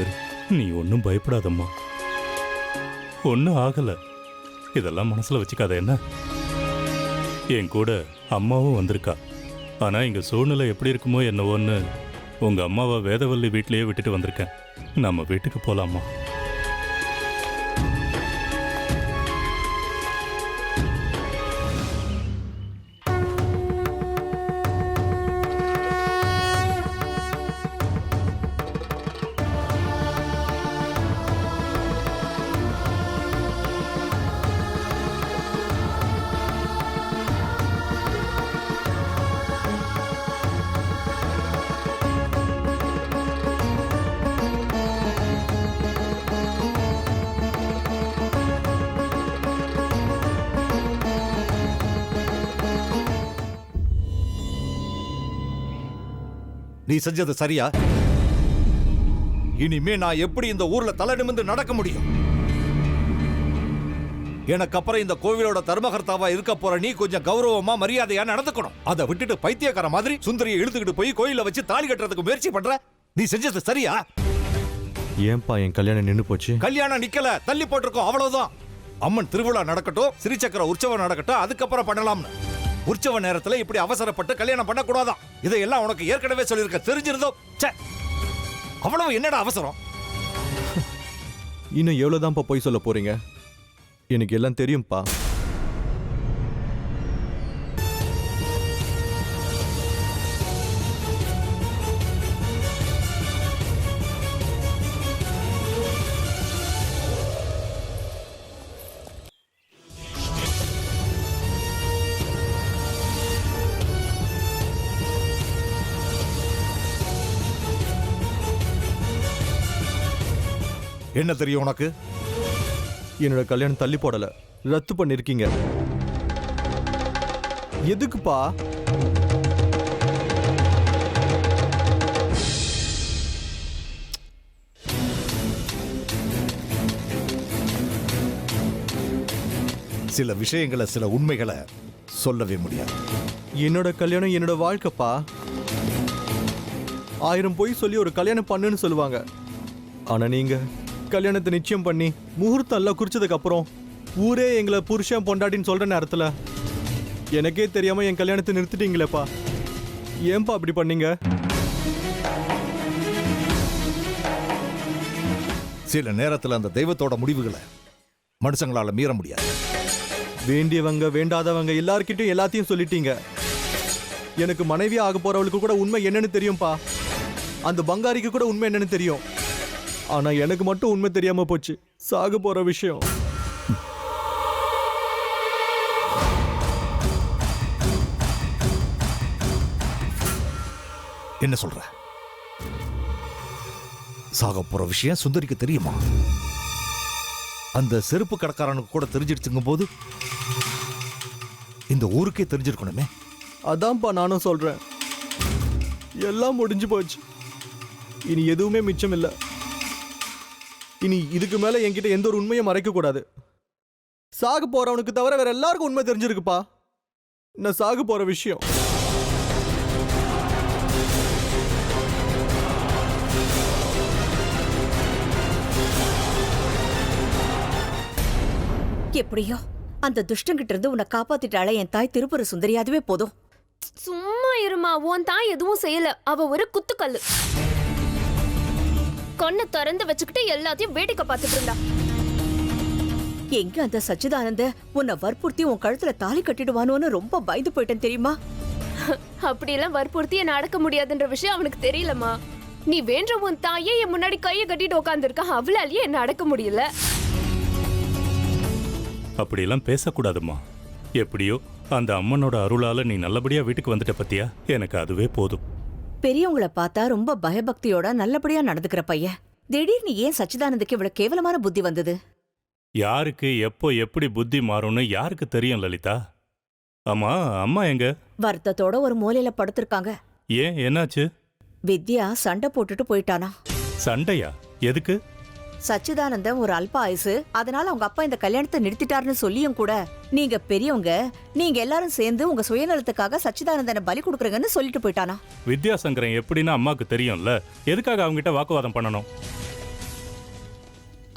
வந்துரு. நீ ஒன்றும் பயப்படாதம்மா, ஒன்றும் ஆகல. இதெல்லாம் மனசுல வச்சுக்காத என்ன. என் கூட அம்மாவும் வந்திருக்கா. ஆனா இங்க சூழ்நிலை எப்படி இருக்குமோ என்னவோன்னு உங்க அம்மாவை வேதவல்லி வீட்டிலேயே விட்டுட்டு வந்திருக்கேன். நம்ம வீட்டுக்கு போலாமா? நீ செஞ்சது சரியா? இனிமே நான் எப்படி இந்த ஊர்ல தலை நிமிர்ந்து நடக்க முடியும்? எனக்கு அப்புறம் இந்த கோவிலோட தர்மகர்த்தாவா இருக்க போற நீ கொஞ்சம் கௌரவமா மரியாதையா நடந்துக்கணும். அதை விட்டுட்டு பைத்தியக்கார மாதிரி சுந்தரியை இழுத்துக்கிட்டு போய் கோயில வச்சு தாலி கட்டுறதுக்கு முயற்சி பண்ற. நீ செஞ்சது சரியா? ஏன்பா என் கல்யாணம் நின்னு போச்சு? கல்யாணம் நிக்கல, தள்ளி போட்டிருக்கோம், அவ்வளவுதான். அம்மன் திருவிழா நடக்கட்டும், ஸ்ரீசக்கர உற்சவம் நடக்கட்டும், அதுக்கப்புறம் பண்ணலாம்னு. உற்சவ நேரத்துல இப்படி அவசரப்பட்டு கல்யாணம் பண்ண கூடாதான். இதையெல்லாம் உனக்கு ஏற்கனவே சொல்லியிருக்க, தெரிஞ்சிருந்தோம். அவ்வளவு என்னடா அவசரம்? இன்னும் எவ்வளவுதான்ப்பா போய் சொல்ல போறீங்க? எனக்கு எல்லாம் தெரியும்பா. என்ன தெரியும் உனக்கு? என்னோட கல்யாணம் தள்ளி போடல, ரத்து பண்ணிருக்கீங்க. எதுக்குப்பா? சில விஷயங்களை, சில உண்மைகளை சொல்லவே முடியாது. என்னோட கல்யாணம் என்னோட வாழ்க்கைப்பா. 1000 பொய் சொல்லி ஒரு கல்யாணம் பண்ணுன்னு சொல்லுவாங்க. ஆனா நீங்க கல்யாணத்தை நிச்சயம் பண்ணி முகூர்த்தம் எல்லாம் குறிச்சதுக்கு அப்புறம் ஊரே எங்களை புருஷன் பொண்டாட்டின்னு சொல்ற நேரத்துல எனக்கே தெரியாம என் கல்யாணத்தை நிறுத்திட்டீங்களேப்பா. ஏன்பா அப்படி பண்ணீங்க? சில நேரத்துல அந்த தெய்வத்தோட முடிவுகளை மனுஷங்களால மீற முடியாது. வேண்டியவங்க வேண்டாதவங்க எல்லார்கிட்டையும் எல்லாத்தையும் சொல்லிட்டீங்க. எனக்கு மனைவியா ஆக போறவளுக்கு கூட உண்மை என்னன்னு தெரியும்பா. அந்த பங்காரிக்கு கூட உண்மை என்னன்னு தெரியும். ஆனா எனக்கு மட்டும் உண்மை தெரியாம போச்சு. சாக போற விஷயம். என்ன சொல்ற? சாக போற விஷயம் சுந்தரிக்கு தெரியுமா? அந்த செருப்பு கடைக்காரனுக்கு கூட தெரிஞ்சிடுச்சுங்கும் போது இந்த ஊருக்கே தெரிஞ்சிருக்கணுமே. அதான்ப்பா நானும் சொல்றேன். எல்லாம் முடிஞ்சு போச்சு. இனி எதுவுமே மிச்சம் இல்லை. இனி இதுக்கு மேல என்கிட்ட எந்த ஒரு உண்மையை மறைக்க கூடாது. சாக போறவனுக்கு தவிர வேற எல்லாருக்கும் உண்மை தெரிஞ்சிருக்குப்பா. நான் சாக போற விஷயம். எப்படியோ அந்த துஷ்டங்கிட்ட இருந்து உன்னை காப்பாத்திட்டாளே என் தாய் திருப்புர சுந்தரி, அதுவே போதும். சும்மா இருமா, உன் தாய் எதுவும் செய்யல. அவ ஒரு குத்துக்கல்லு. கண்ணை திறந்து வச்சுக்கிட்டு எல்லாத்தையும் வேடிக்கை பார்த்துட்டு இருந்தா. எங்க அந்த சச்சிதானந்த உன்னை வற்புறுத்தி உன் கழுத்துல தாலி கட்டிடுவானோன்னு ரொம்ப பயந்து போயிட்டேன் தெரியுமா? அப்படியெல்லாம் வற்புறுத்தி என்ன அடக்க முடியாதுன்ற விஷயம் அவனுக்கு தெரியலமா. நீ வேண்ட உன் தாயே என் முன்னாடி கையை கட்டிட்டு உட்காந்துருக்கா, அவளாலேயே என்ன அடக்க முடியல. அப்படியெல்லாம் பேசக்கூடாதுமா. எப்படியோ அந்த அம்மனோட அருளால நீ நல்லபடியா வீட்டுக்கு வந்துட்ட பத்தியா, எனக்கு அதுவே போதும். பெரியவங்களை பார்த்தா ரொம்ப பயபக்தியோட நல்லபடியா நடந்துக்கிற பையன். திடீர்னு ஏன் சச்சிதானந்துக்கு இவ்வளவு கேவலமான புத்தி வந்தது? யாருக்கு எப்போ எப்படி புத்தி மாறும்னு யாருக்கு தெரியும் லலிதா? அம்மா, அம்மா எங்க? வருத்தத்தோட ஒரு மூலையில படுத்திருக்காங்க. ஏன், என்னாச்சு? வித்யா சண்டை போட்டுட்டு போயிட்டானா. சண்டையா? எதுக்கு? சச்சிதானந்தம் ஒரு அல்ப ஆயுசு, அதனால அவங்க அப்பா இந்த கல்யாணத்தை நிறுத்திட்டாருன்னு சொல்லியும் கூட நீங்க பெரியவங்க, நீங்க எல்லாரும் சேர்ந்து உங்க சுயநலத்துக்காக சச்சிதானந்தனை பலி கொடுக்குறீங்கன்னு சொல்லிட்டு போயிட்டானா. வித்யாசங்கரன் எப்படின்னு அம்மாக்கு தெரியும்ல, எதுக்காக அவங்ககிட்ட வாக்குவாதம் பண்ணணும்?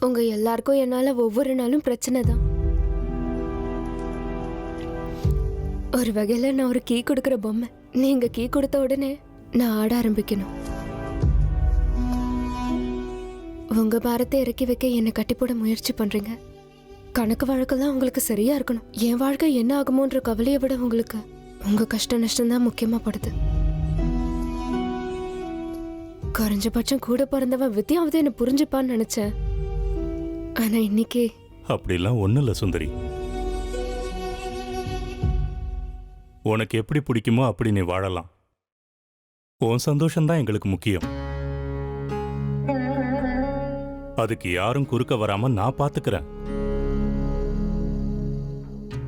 உங்க எல்லாருக்கும் என்னால ஒவ்வொரு நாளும் பிரச்சனை தான். ஒரு வகையில நான் ஒரு கீ கொடுக்கிற பொம்மை. நீங்க கீ கொடுத்த உடனே நான் ஆட ஆரம்பிக்கணும். உங்க பாரத்தை இறக்கி வைக்க என்னை கட்டி போட முயற்சி பண்றீங்க. கணக்கு வழக்கெல்லாம் உங்களுக்கு சரியா இருக்கணும். என் வாழ்க்கை என்ன ஆகுமோன்ற கவலையை விட உங்களுக்கு உங்க கஷ்ட நஷ்டம் தான் முக்கியமா படுது. குறைஞ்சபட்சம் கூட பிறந்தவன் வித்தியாவது என்ன புரிஞ்சுப்பான்னு நினைச்சேன். ஆனா இன்னைக்கு அப்படிலாம் ஒன்றும் இல்லை சுந்தரி. உனக்கு எப்படி பிடிக்குமோ அப்படி நீ வாழலாம். உன் சந்தோஷம்தான் எங்களுக்கு முக்கியம். அதுக்கு யாரும் குறுக்க வராம நான் பாத்துக்கிறேன்.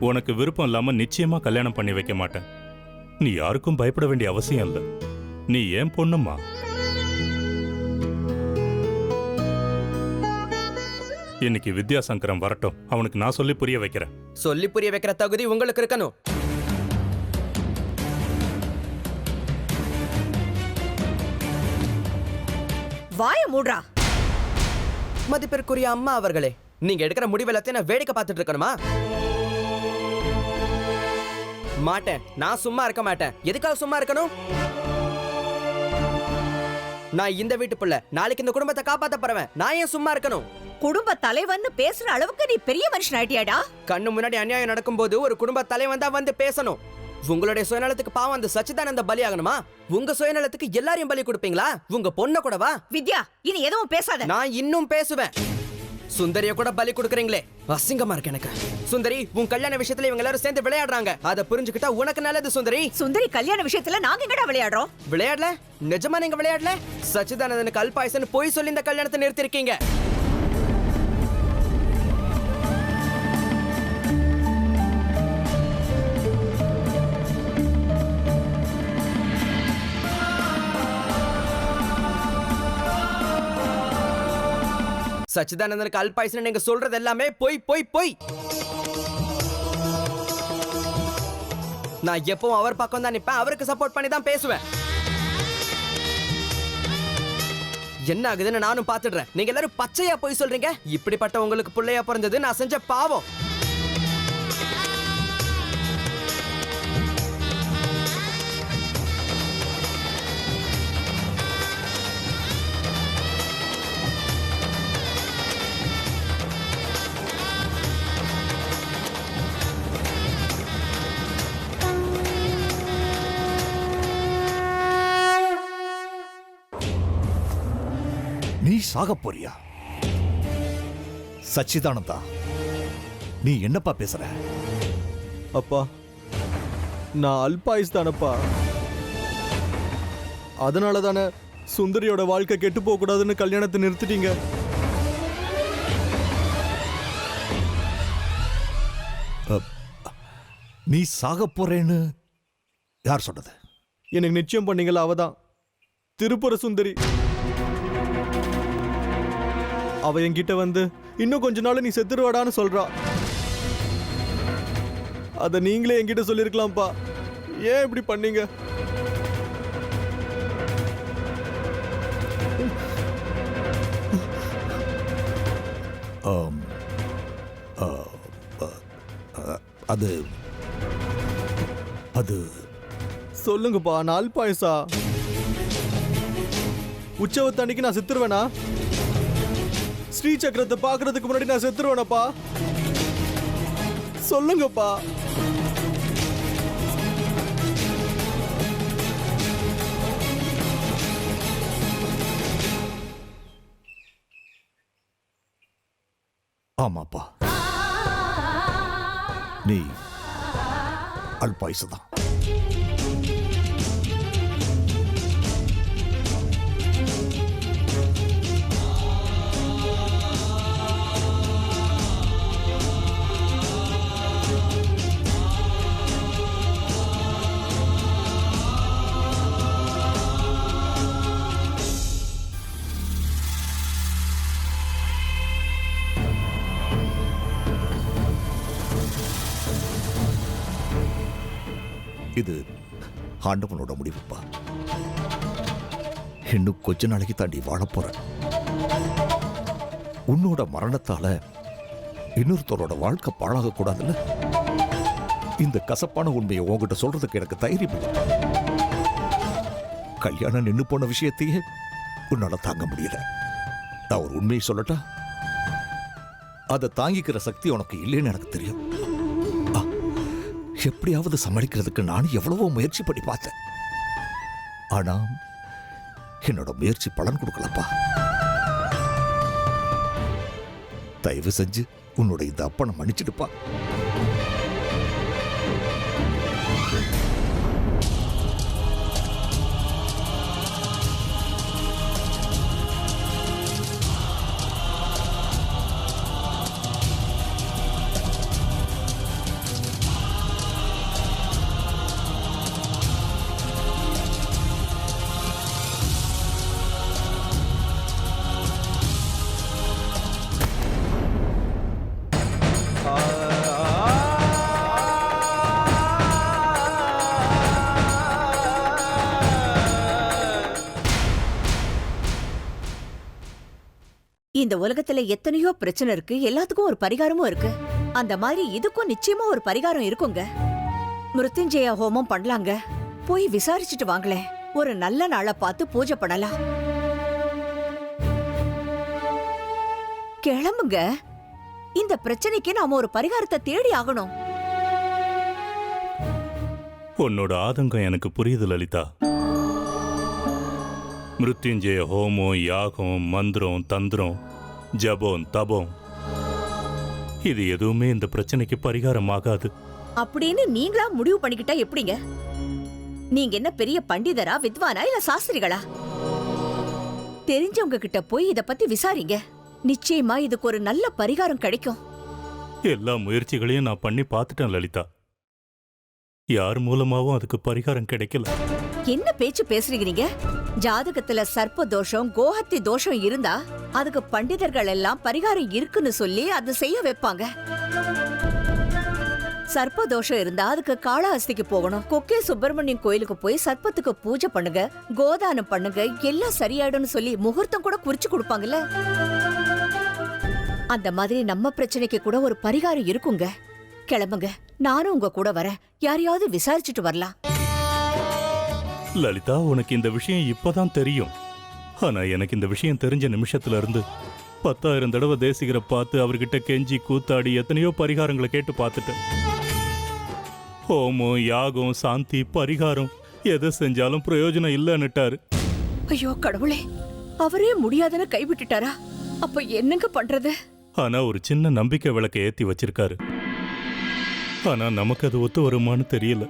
உனக்கு விருப்பம் இல்லாம நிச்சயமா கல்யாணம் பண்ணி வைக்க மாட்டேன். நீ யாருக்கும் பயப்பட வேண்டிய அவசியம் இல்லை. நீ ஏன் பொண்ணுமா? இன்னைக்கு வித்யாசங்கரம் வரட்டும், அவனுக்கு நான் சொல்லி புரிய வைக்கிறேன். சொல்லி புரிய வைக்கிற தகுதி உங்களுக்கு இருக்கணும். வாய மூடுறா. மதிப்பிற்குரிய அம்மா அவர்களே, நீங்க எடுக்கிற முடிவெல்லாத்தையும் நான் வேடிக்கை பார்த்துட்டு இருக்கணுமா? மாட்டேன். நான் சும்மா இருக்க மாட்டேன். எதுக்காக சும்மா இருக்கணும்? நான் இந்த வீட்டு புள்ள, நாளைக்கு இந்த குடும்பத்தை காப்பாத்த போறவன். நான் ஏன் சும்மா இருக்கணும்? குடும்ப தலைவன் பேசுற அளவுக்கு நீ பெரிய மனுஷன் ஆயிட்டியாடா. கண்ணு முன்னாடி அநியாயம் நடக்கும்போது ஒரு குடும்ப தலைவன் தான் வந்து பேசணும். உங்களுடைய சுயநலத்துக்கு பாவம் அந்த சச்சிதானந்த பலியாகணுமா? உங்க சுயநலத்துக்கு எல்லாரையும் பலி கொடுப்பீங்களா? உங்க பொண்ண கூடவா? வித்யா, இனி எதுவும் பேசாத. நான் இன்னும் பேசுவேன். சுந்தரிய கூட பலி கொடுக்கறீங்களே, அசிங்கமா இருக்கு எனக்கு. சுந்தரி, உன் கல்யாண விஷயத்துல இவங்க எல்லாரும் சேர்ந்து விளையாடுறாங்க. அதை புரிஞ்சுக்கிட்டா உனக்கு நல்லது சுந்தரி. சுந்தரி கல்யாண விஷயத்துல நாங்க எங்கடா விளையாடுறோம்? விளையாடல? நிஜமா நீங்க விளையாடல? சச்சிதானந்தனுக்கு அல்பாயுசன் போய் சொல்லி இந்த கல்யாணத்தை நிறுத்திருக்கீங்க. சச்சிதானந்தனுக்கு அல்பாயுசன் நீங்க சொல்றது எல்லாமே பொய் பொய் பொய். நான் எப்பவும் அவர் பக்கம் தான் நிப்பேன். அவருக்கு சப்போர்ட் பண்ணி தான் பேசுவேன். என்ன ஆகுதுன்னு நானும் பாத்துடுறேன். நீங்க எல்லாரும் பச்சையா போய் சொல்றீங்க. இப்படிப்பட்ட உங்களுக்கு பிள்ளையா பிறந்தது நான் செஞ்ச பாவம். நீ சாக போறியா? சச்சிதானந்தா, நீ என்னப்பா பேசுற? அப்பா, நான் அல்பாயுஸ் தானப்பா. அதனால தானே சுந்தரியோட வாழ்க்கை கெட்டு போக கூடாதுன்னு கல்யாணத்தை நிறுத்திட்டீங்க. நீ சாக போறேன்னு யார் சொன்னது? எனக்கு நிச்சயம் பண்ணீங்களா அவதான், திருப்புர சுந்தரி. அவ என்கிட்ட வந்து இன்னும் கொஞ்ச நாள் நீ செத்துருவாடான்னு சொல்றா. அத நீங்களே என்கிட்ட சொல்லிருக்கலாம்ப்பா. ஏன் இப்படி பண்ணீங்க? அது அது சொல்லுங்கப்பா. நாள் பாயசா உற்சவத்தன்னைக்கு நான் செத்துருவேனா? ஸ்ரீ சக்கரத்தை பாக்குறதுக்கு முன்னாடி நான் செத்துருவேனப்பா. சொல்லுங்கப்பா. ஆமாப்பா, நீ அல்பாயுசுதான். இது ஆண்டவனோட முடிவுப்பா. இன்னும் கொஞ்ச நாளைக்கு தாண்டி வாழ போறேன். உன்னோட மரணத்தால இன்னொருத்தரோட வாழ்க்கை பாழாக கூடாதுல்ல. இந்த கசப்பான உண்மையை உன்கிட்ட சொல்றதுக்கு எனக்கு தைரியம் இல்லை. கல்யாணம் நின்னு போன விஷயத்தையே உன்னால தாங்க முடியல. நான் ஒரு உண்மையை சொல்லட்டா? அதை தாங்கிக்கிற சக்தி உனக்கு இல்லைன்னு எனக்கு தெரியும். எப்படியாவது சமாளிக்கிறதுக்கு நான் எவ்வளவோ முயற்சி பண்ணி பார்த்தேன். ஆனா என்னோட முயற்சி பலன் கொடுக்கலப்பா. தயவு செஞ்சு உன்னோட இந்த அப்பனை மன்னிச்சிடுப்பா. இந்த உலகத்துல எத்தனையோ பிரச்சனை இருக்கு, எல்லாத்துக்கும் ஒரு பரிகாரமும் இருக்கு. அந்த மாதிரி இதுக்கும் நிச்சயமா ஒரு பரிகாரம் இருக்குங்க. மிருத்யுஞ்சய ஹோமம் பண்ணலாங்க. போய் விசாரிச்சுட்டு வாங்களேன். ஒரு நல்ல நாளை பார்த்து பூஜை பண்ணலாம். கிளம்புங்க. இந்த பிரச்சனைக்கு நாம ஒரு பரிகாரத்தை தேடி ஆகணும். உன்னோட ஆதங்கம் எனக்கு புரியுது லலிதா. மிருத்யுஞ்சய ஹோமம், யாகம், மந்திரம், தந்திரம், ஜபம், தபம், இது எதுவுமே இந்த பிரச்சனைக்கு பரிகாரம் ஆகாது அப்படின்னு நீங்களா முடிவு பண்ணிக்கிட்டா எப்படிங்க? நீங்க என்ன பெரிய பண்டிதரா, வித்வானா, இல்ல சாஸ்திரிகளா? தெரிஞ்சவங்க கிட்ட போய் இத பத்தி விசாரிங்க. நிச்சயமா இதுக்கு ஒரு நல்ல பரிகாரம் கிடைக்கும். எல்லா முயற்சிகளையும் நான் பண்ணி பார்த்துட்டேன் லலிதா. யார் மூலமாவும் அதுக்கு பரிகாரம் கிடைக்கல. என்ன பேச்சு பேசுறீங்க நீங்க? ஜாதகத்துல சர்ப்ப தோஷம், கோஹத்தி தோஷம் இருந்தா அதுக்கு பண்டிதர்கள் எல்லாம் பரிகாரம் இருக்குன்னு சொல்லி அது செய்ய வைப்பாங்க. சர்ப்ப தோஷம் இருந்தா அதுக்கு காளஹஸ்திக்கு போகணும். கொக்கே சுப்பிரமணியம் கோயிலுக்கு போய் சர்ப்பத்துக்கு பூஜை பண்ணுங்க, கோதானம் பண்ணுங்க, எல்லாம் சரியாயிடும்னு சொல்லி முகூர்த்தம் கூட குறிச்சு கொடுப்பாங்கல்ல. அந்த மாதிரி நம்ம பிரச்சனைக்கு கூட ஒரு பரிகாரம் இருக்குங்க. கிளம்புங்க, நானும் உங்க கூட வரேன். யாரையாவது விசாரிச்சுட்டு வரலாம். லலிதா, உனக்கு இந்த விஷயம் இப்பதான் தெரியும். ஆனா எனக்கு இந்த விஷயம் தெரிஞ்ச நிமிஷத்துல இருந்து 10,000 தடவை தேசிகரை பார்த்து அவர்கிட்ட கெஞ்சி கூத்தாடி எத்தனையோ பரிகாரங்களை கேட்டு பார்த்துட்டேன். ஹோமம், யாகம், சாந்தி, பரிகாரம் எதை செஞ்சாலும் பிரயோஜனம் இல்லைன்னுட்டாரு. ஐயோ கடவுளே, அவரே முடியாதுன்னு கைவிட்டுட்டாரா? அப்ப என்னங்க பண்றது? ஆனா ஒரு சின்ன நம்பிக்கை விளக்கை ஏத்தி வச்சிருக்காரு. ஆனா நமக்கு அது ஒத்து வருமான்னு தெரியல.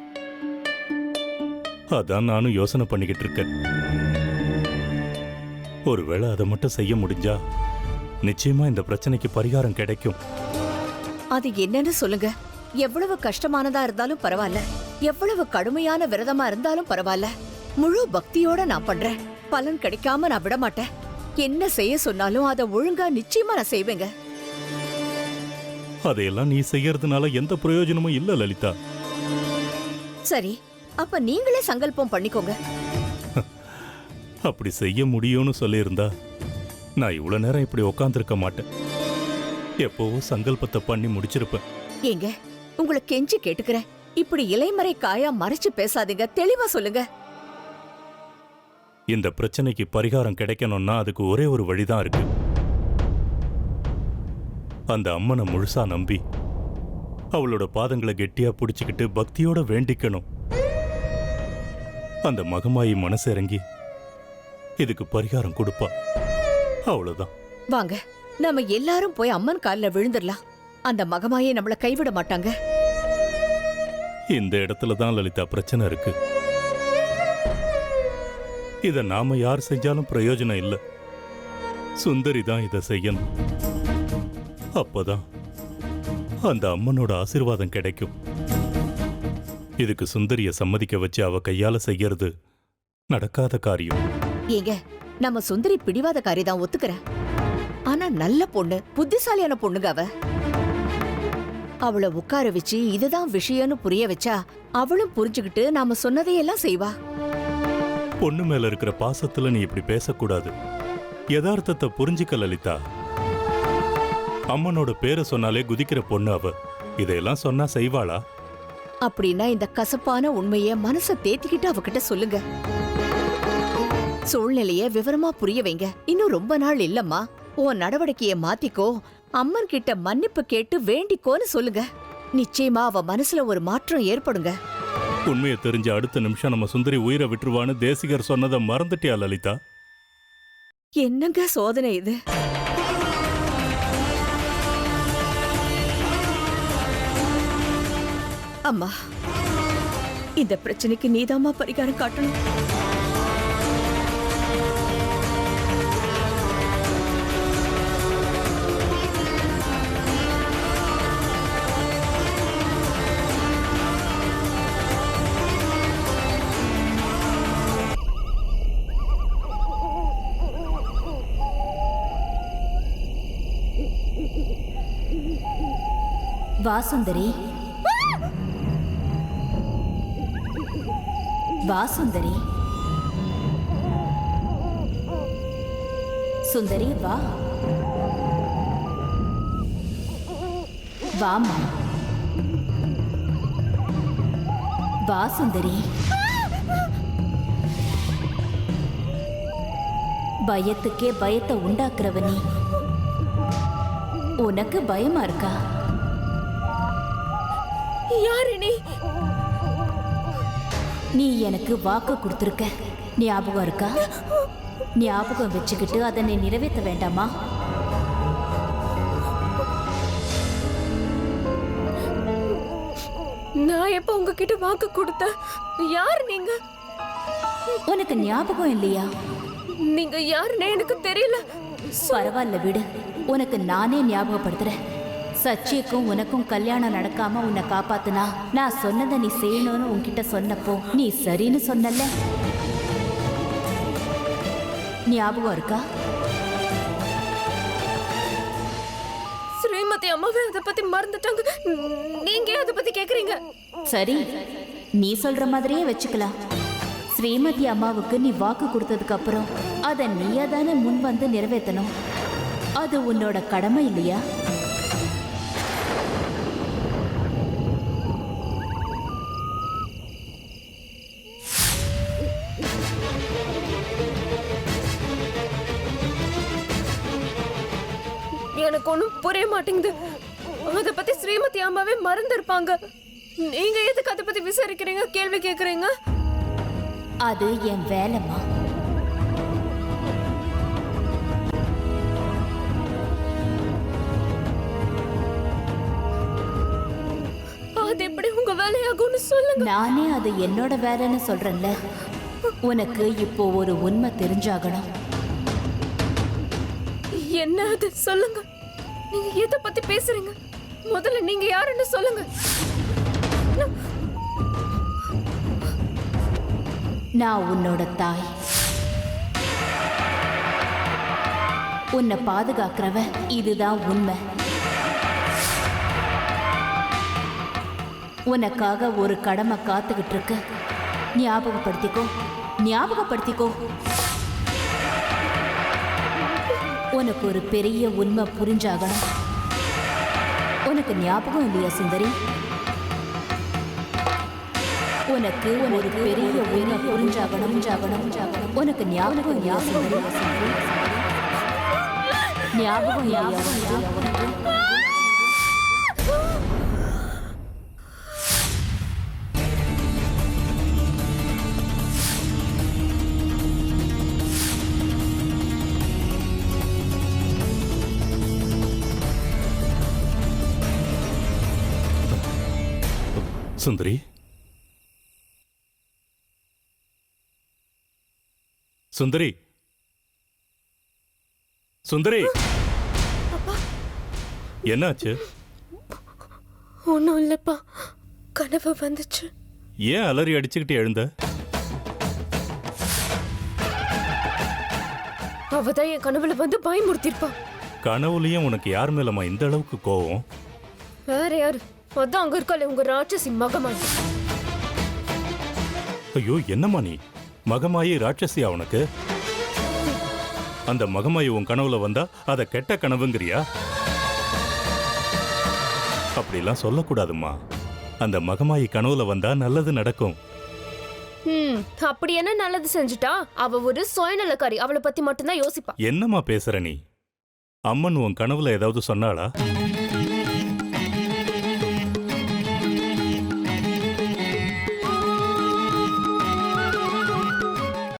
அதான் நானும் யோசனை பண்ணிக்கிட்டு இருக்கேன். ஒருவேளை அதை மட்டும் செய்ய முடிஞ்சா நிச்சயமா இந்த பிரச்சனைக்கு பரிகாரம் கிடைக்கும். அது என்னன்னு சொல்லுங்க. எவ்வளவு கஷ்டமானதா இருந்தாலும் பரவாயில்ல, எவ்வளவு கடுமையான விரதமா இருந்தாலும் பரவாயில்ல, முழு பக்தியோட நான் பண்றேன். பலன் கிடைக்காம நான் விட மாட்டேன். என்ன செய்ய சொன்னாலும் அதை ஒழுங்கா நிச்சயமா நான் செய்வேங்க. அதையெல்லாம் நீ செய்யறதுனால எந்த பிரயோஜனமும் இல்ல லலிதா. சரி, அப்ப நீங்களே சங்கல்பம் பண்ணிக்கோங்க. அப்படி செய்ய முடியும்னு சொல்லியிருந்தா நான் இவ்வளவு நேரம் இப்படி உக்காந்துருக்க மாட்டேன். எப்போவோ சங்கல்பத்தை பண்ணி முடிச்சிருப்பேன். ஏங்க, உங்களை கெஞ்சி கேட்டுக்கிறேன். இப்படி இலைமறை காயா மறைச்சு பேசாதீங்க. தெளிவா சொல்லுங்க. இந்த பிரச்சனைக்கு பரிகாரம் கிடைக்கணும்னா அதுக்கு ஒரே ஒரு வழிதான் இருக்கு. அந்த அம்மனை முழுசா நம்பி அவளோட பாதங்களை கெட்டியா பிடிச்சுக்கிட்டு பக்தியோட வேண்டிக்கணும். அந்த மகமாயி மனசு இறங்கி இதுக்கு பரிகாரம் கொடுப்பா. அவ்வளவுதான். வாங்க, நாம எல்லாரும் போய் அம்மன் கால்ல விழுந்துடலாம். அந்த மகமாயே நம்மள கைவிட மாட்டாங்க. இந்த இடத்துல தான் லலிதா பிரச்சனை இருக்கு. இத நாம யார் செஞ்சாலும் பிரயோஜனம் இல்லை. சுந்தரி தான் இதை செய்யணும். அப்பதான் அந்த அம்மனோட ஆசீர்வாதம் கிடைக்கும். இதுக்கு சுந்தரிய சம்மதிக்க வச்சு அவ கையால செய்யறது நடக்காத காரியம். ஏங்க, நம்ம சுந்தரி பிடிவாதக்காரி தான், ஒத்துக்கிறேன். ஆனா நல்ல பொண்ணு, புத்திசாலியான பொண்ணுங்க அவ. அவளை உட்கார வச்சு இதுதான் விஷயம்னு புரிய வச்சா அவளும் புரிஞ்சுக்கிட்டு நாம சொன்னதையெல்லாம் செய்வா. பொண்ணு மேல இருக்கிற பாசத்துல நீ இப்படி பேசக்கூடாது. யதார்த்தத்தை புரிஞ்சுக்க லலிதா. அம்மனோட பேரை சொன்னாலே குதிக்கிற பொண்ணு அவ. இதையெல்லாம் சொன்னா செய்வாளா? அப்படின்னா இந்த கசப்பான உண்மைய மனச தேத்திக்கிட்டு அவகிட்ட சொல்லுங்க. சூழ்நிலைய விவரமா புரிய வைங்க. இன்னும் ரொம்ப நாள் இல்லம்மா. உன் நடவடிக்கைய மாத்திக்கோ, அம்மன் கிட்ட மன்னிப்பு கேட்டு வேண்டிக்கோன்னு சொல்லுங்க. நிச்சயமா அவ மனசுல ஒரு மாற்றம் ஏற்படுங்க. உண்மையை தெரிஞ்ச அடுத்த நிமிஷம் நம்ம சுந்தரி உயிரை விட்டுருவான்னு தேசிகர் சொன்னதை மறந்துட்டியா லலிதா? என்னங்க சோதனை இது? அம்மா, இந்த பிரச்சனைக்கு நீதாம்மா பரிகாரம் காட்டணும். வா சுந்தரி, வா சுந்தரி, சுந்தரி வா, வாமா, வா சுந்தரி. பயத்துக்கே பயத்தை உண்டாக்குறவ நீ. உனக்கு பயமா இருக்கா? யாரு நீ? நீ எனக்கு வாக்கு கொடுத்துருக்க, ஞாபகம் இருக்கா? ஞாபகம் வச்சுக்கிட்டு அதை நீ நிறைவேற்ற வேண்டாமா? நான் எப்ப உங்ககிட்ட வாக்கு கொடுத்த? யார் நீங்க? உனக்கு ஞாபகம் இல்லையா? நீங்க யாருன்னு எனக்கு தெரியல. பரவாயில்ல விடு, உனக்கு நானே ஞாபகப்படுத்துறேன். சச்சிக்கும் உனக்கும் கல்யாணம் நடக்காம உன்னை காப்பாத்துனா நான் சொன்னதை நீ செய்யணும்னு உன்கிட்ட சொன்னப்போ நீ சரின்னு சொன்னல, ஞாபகம் இருக்கா? ஸ்ரீமதி அம்மாவே அதை பத்தி மறந்துட்டாங்க. நீங்க அதை பத்தி கேக்குறீங்க? சரி, நீ சொல்ற மாதிரியே வச்சுக்கலாம். ஸ்ரீமதி அம்மாவுக்கு நீ வாக்கு கொடுத்ததுக்கு அப்புறம் அதை நீயா தானே முன் வந்து நிறைவேற்றணும். அது உன்னோட கடமை இல்லையா? எனக்கு ஒண்ணும் புரிய மாட்டேங்குது. அதை பத்தி ஸ்ரீமதி அம்மாவே மறந்துருப்பாங்க. நீங்க எதுக்கு அதை பத்தி விசாரிக்கிறீங்க, கேள்வி கேக்குறீங்க? அது என் வேலைமா. அது எப்படி உங்க வேலையாகும்னு சொல்லுங்க. நானே அது என்னோட வேலைன்னு சொல்றேன்ல. உனக்கு இப்போ ஒரு உண்மை தெரிஞ்சாகணும். என்ன அது சொல்லுங்க. நீங்க எதை பத்தி பேசுறீங்க? முதல்ல நீங்க யாருன்னு சொல்லுங்க. நான் உன்னோட தாய். உன்னை பாதுகாக்கிறவ. இதுதான் உண்மை. உனக்காக ஒரு கடமை காத்துக்கிட்டு இருக்கு. ஞாபகப்படுத்திக்கோ, ஞாபகப்படுத்திக்கோ. உனக்கு ஒரு பெரிய உண்மை புரிஞ்சாகணும். உனக்கு ஞாபகம் இல்லையா சுந்தரி? உனக்கு ஒரு பெரிய உண்மை புரிஞ்சாகணும். உனக்கு ஞாபகம் இல்லையா சுந்தரி? ஞாபகம் இல்லையா? சுந்தரி, சுந்தரி, சுந்தரி, என்னாச்சு? ஒன்னும் இல்லப்பா, கனவு வந்துச்சு. ஏன் அலறி அடிச்சுக்கிட்டு எழுந்த? அவதான் என் கனவுல வந்து பயமுறுத்திருப்பா. கனவுலயும் உனக்கு யார் மேலமா இந்த அளவுக்கு கோவம்? வேற யாரு? அதான் அங்க இருக்காளே உங்க ராட்சசி மகமாயி. ஐயோ, என்னம்மா நீ? மகமாயி ராட்சசியா உனக்கு? அந்த மகமாயி உன் கனவுல வந்தா அத கெட்ட கனவுங்கிறியா? அப்படிலாம் சொல்லக்கூடாதும்மா. அந்த மகமாயி கனவுல வந்தா நல்லது நடக்கும். அப்படி என்ன நல்லது செஞ்சுட்டா? அவ ஒரு சுயநலக்காரி, அவளை பத்தி மட்டும்தான் யோசிப்பா. என்னம்மா பேசுற நீ? அம்மன் உன் கனவுல ஏதாவது சொன்னாளா?